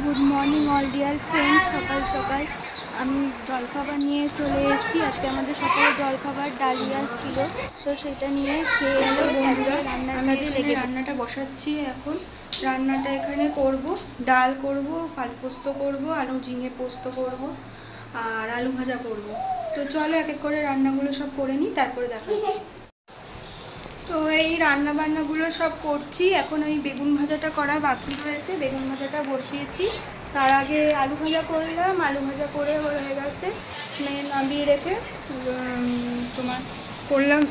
Good morning all dear friends. সকাল সকাল আমি জলখাবার নিয়ে চলে এসেছি। আজকে আমাদের সকালে জলখাবার ডালিয়া ছিল, তো সেটা নিয়ে খেয়ে এলো বন্ধুরা। রান্নাটা বসাচ্ছি এখন। রান্নাটা এখানে করব, ডাল করব, আলু পোস্ত করব, আলু ঝিঙে পোস্ত করব আর আলু ভাজা করব। তো চলো এক এক করে রান্নাগুলো সব করে নিই, তারপরে দেখাচ্ছি। তো এই রান্না বান্নাগুলো সব করছি। এখন ওই বেগুন ভাজাটা করা বাকি রয়েছে, বেগুন ভাজাটা বসিয়েছি। তার আগে আলু ভাজা করলাম, আলু ভাজা করে হয়ে গেছে, নামিয়ে রেখে তোমার করলাম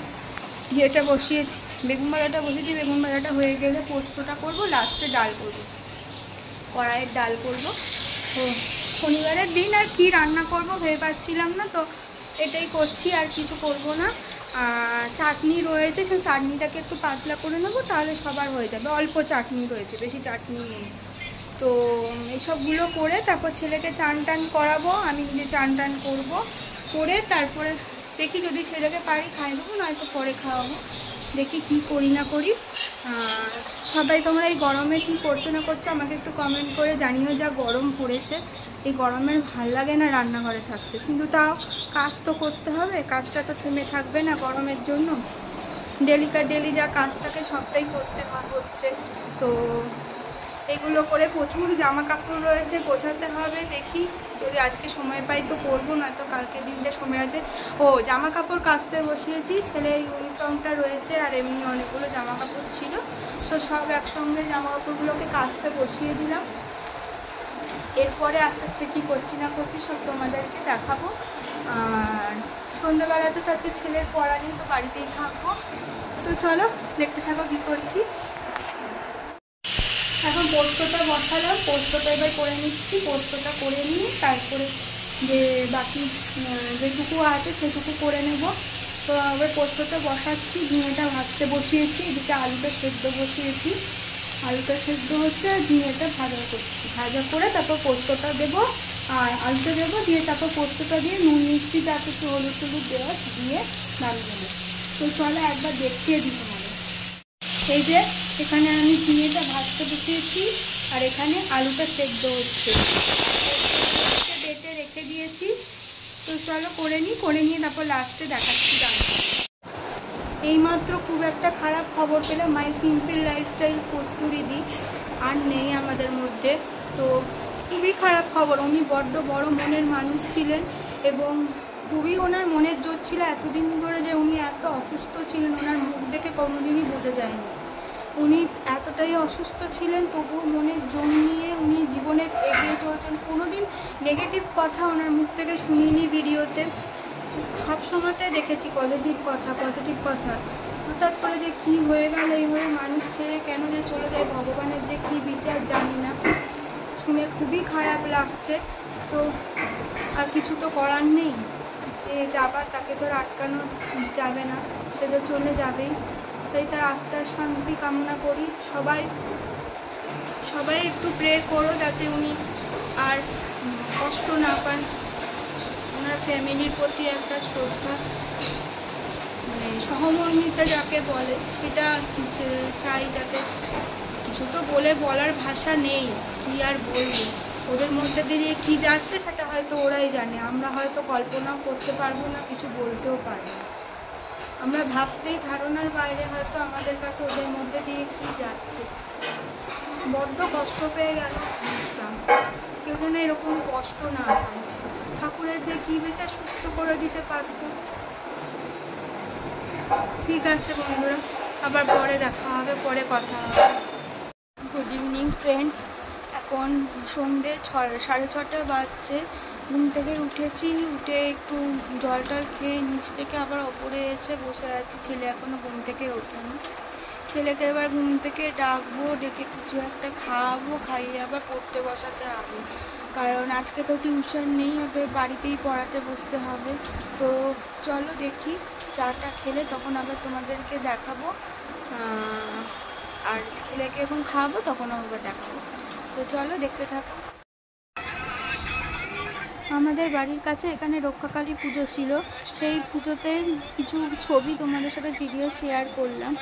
ইয়েটা বসিয়েছি, বেগুন ভাজাটা বসিয়েছি। বেগুন ভাজাটা হয়ে গেলে পোস্তটা করব, লাস্টে ডাল করব, কড়াইয়ের ডাল করব। তো শনিবারের দিন আর কি রান্না করব ভেবে পাচ্ছিলাম না, তো এটাই করছি, আর কিছু করব না। আর চাটনি রয়েছে, সেই চাটনিটাকে একটু পাতলা করে নেবো, তাহলে সবার হয়ে যাবে। অল্প চাটনি রয়েছে, বেশি চাটনি নেই। তো এসবগুলো করে তারপর ছেলেকে চান টান করাবো, আমি নিজে চান টান করবো, করে তারপরে দেখি যদি ছেলেকে পারি খাই দেবো, নয়তো পরে খাওয়াবো। দেখি কি করি না করি। সবাই তোমরা এই গরমে কি করছো না করছো আমাকে একটু কমেন্ট করে জানিও। যা গরম পড়েছে, এই গরমের ভাল লাগে না রান্নাঘরে থাকতে, কিন্তু তাও কাজ তো করতে হবে, কাজটা তো থেমে থাকবে না গরমের জন্য। ডেলিকার ডেলি যা কাজ থাকে সবটাই করতে হচ্ছে। তো এগুলো করে প্রচুর জামা কাপড় রয়েছে, গোছাতে হবে। দেখি যদি আজকে সময় পাই তো করবো, নয়তো কালকে দিনটা সময় আছে। ও জামা কাপড় কাচতে বসিয়েছি, ছেলের ইউনিফর্মটা রয়েছে আর এমনি অনেকগুলো জামা কাপড় ছিল, সব একসঙ্গে জামা কাপড়গুলোকে কাচতে বসিয়ে দিলাম। এরপরে আস্তে আস্তে কী করছি না করছি সব তোমাদেরকে দেখাবো। আর সন্ধ্যাবেলাতে তো আজকে ছেলের পড়া নেই, তো বাড়িতেই থাকবো। তো চলো দেখতে থাকো কী করছি। এখন পোস্তটা বসালাম, পোস্তটা এবার করে নিচ্ছি। পোস্তটা করে নিয়ে তারপরে যে বাকি যেটুকু আছে সেটুকু করে নেব। তো এবার পোস্তটা বসাচ্ছি, ঝিঙেটা ভাজতে বসিয়েছি, এদিকে আলুটা সেদ্ধ বসিয়েছি। আলুটা সেদ্ধ হচ্ছে আর ঝিঙেটা ভাজা করছি। ভাজা করে তারপর পোস্তটা দেবো আর আলুটা দেবো, দিয়ে তারপর পোস্তটা দিয়ে নুন মিষ্টি তারপর একটু হলুদ টলুদ দেওয়া দিয়ে নামিয়ে দেবো। তো চলো একবার দেখিয়ে দিই তোমাদের। এই যে এখানে আমি ঝিঙেটা ভাজতে বসিয়েছি আর এখানে আলুটা সেদ্ধ হচ্ছে, বেটে রেখে দিয়েছি। তো চলো করে নিই, করে নিয়ে তারপর লাস্টে দেখাচ্ছি রান্না। এইমাত্র খুব একটা খারাপ খবর পেলাম, মাই সিম্পল লাইফস্টাইল কস্তুরীদি আর নেই আমাদের মধ্যে। তো খুবই খারাপ খবর। উনি বড্ড বড় মনের মানুষ ছিলেন এবং খুবই ওনার মনের জোর ছিল এতদিন ধরে, যে উনি এত অসুস্থ ছিলেন ওনার মুখ দেখে কোনোদিনই বোঝা যায়নি। উনি এতটাই অসুস্থ ছিলেন, তবুও মনের জোর নিয়ে উনি জীবনে এগিয়ে চলছেন। কোনোদিন নেগেটিভ কথা ওনার মুখ থেকে শুনিনি ভিডিওতে, সব সময়তে দেখেছি পজিটিভ কথা। হঠাৎ করে যে কী হয়ে গেল, এইভাবে মানুষ ছেড়ে কেন যে চলে যায়, ভগবানের যে কী বিচার জানি না। শুনে খুবই খারাপ লাগছে। তো আর কিছু তো করার নেই, যে যাবার তাকে তো আটকানো যাবে না, সে তো চলে যাবেই। তাই তার আত্মার শান্তি কামনা করি। সবাই একটু প্রে করো যাতে উনি আর কষ্ট না পান। ওনার ফ্যামিলির প্রতি একটা শ্রদ্ধা, মানে সহমর্মিতা যাকে বলে, সেটা চাই। যাতে কিছু তো বলার ভাষা নেই, কি আর বলবো। ওদের মধ্যে দিয়ে কী যাচ্ছে সেটা হয়তো ওরাই জানে, আমরা হয়তো কল্পনাও করতে পারবো না, কিছু বলতেও পারবো না। আমরা ভাবতেই ধারণার বাইরে হয়তো আমাদের কাছে ওদের মধ্যে দিয়ে কী যাচ্ছে। বড্ড কষ্ট পেয়ে গেল, কেউ যেন এরকম কষ্ট না পায়। ঠাকুরের যে কী বেচা সুস্থ করে দিতে পারত। ঠিক আছে বন্ধুরা, আবার পরে দেখা হবে, পরে কথা হবে। Good evening friends. এখন সন্ধ্যে 6:30 বাজছে। ঘুম থেকে উঠেছি, উঠে একটু জল টল খেয়ে নিচ থেকে আবার ওপরে এসে বসে আছি। ছেলে এখনও ঘুম থেকে ওঠেনি। ছেলেকে এবার ঘুম থেকে ডাকবো, ডেকে কিছু একটা খাওয়াবো, খাইয়ে আবার পড়তে বসাতে হবে। কারণ আজকে তো টিউশন নেই, ওদের বাড়িতেই পড়াতে বসতে হবে। তো চলো দেখি, চাটা খেলে তখন আবার তোমাদেরকে দেখাবো। আর ছেলেকে এখন খাওয়াবো, তখন আবার দেখাবো। তো চলো দেখতে থাকো। আমাদের বাড়ির কাছে এখানে রক্ষাকালী পুজো ছিল, সেই পুজোতে কিছু ছবি তোমাদের সাথে ভিডিও শেয়ার করলাম।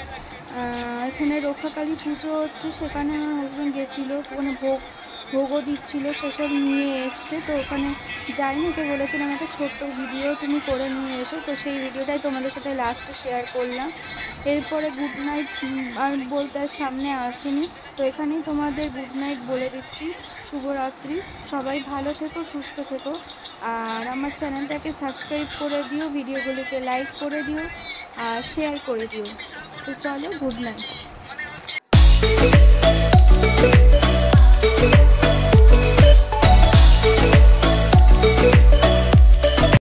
এখানে রক্ষাকালী পুজো হচ্ছে, সেখানে আমার হাজব্যান্ড গেছিলো, ওখানে ভোগ ভোগও দিচ্ছিল, সেসব নিয়ে এসছে। তো ওখানে যাইনি, তো বলেছিলাম একটা ছোট্ট ভিডিও তুমি করে নিয়ে এসো, তো সেই ভিডিওটাই তোমাদের সাথে লাস্টে শেয়ার করলাম। এরপরে গুড নাইট আর বলতে আর সামনে আসেনি, তো এখানেই তোমাদের গুড নাইট বলে দিচ্ছি। শুভরাত্রি, সবাই ভালো থেকো, সুস্থ থেকো, আর আমার চ্যানেলটাকে সাবস্ক্রাইব করে দিও, ভিডিওগুলিকে লাইক করে দিও আর শেয়ার করে দিও। তো চলো, গুড নাইট।